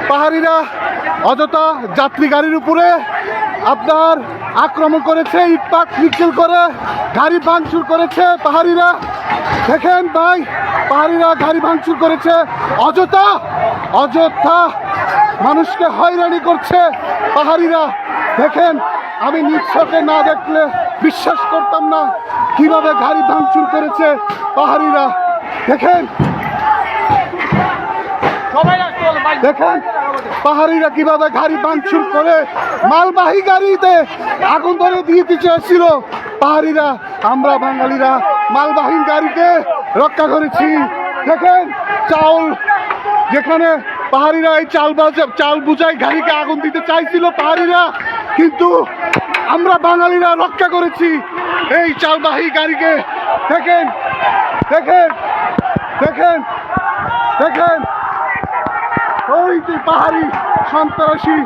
পাহাড়িরা অযথা যাত্রী গাড়ির উপরে আপনার আক্রমণ করেছে, ইটপাট মিছিল করে গাড়ি ভাঙচুর করেছে পাহাড়িরা। দেখেন ভাই, পাহাড়িরা গাড়ি ভাঙচুর করেছে, অযথা অযথা মানুষকে হয়রানি করছে পাহাড়িরা। দেখেন, আমি নিজ চোখে না দেখলে বিশ্বাস করতাম না কিভাবে গাড়ি ভাঙচুর করেছে পাহাড়িরা। দেখেন দেখেন পাহাড়িরা কিভাবে গাড়ি ভাঙচুর করে মালবাহী গাড়িতে আগুন ধরে দিতে চেয়েছিল পাহাড়িরা। আমরা বাঙালিরা মালবাহী গাড়িকে রক্ষা করেছি। দেখেন চাউল, যেখানে পাহাড়িরা এই চাল বুঝাই গাড়িকে আগুন দিতে চাইছিল পাহাড়িরা, কিন্তু আমরা বাঙালিরা রক্ষা করেছি এই চালবাহী গাড়িকে। দেখেন দেখেন দেখেন দেখেন ওই যে পাহাড়ি সন্ত্রাসী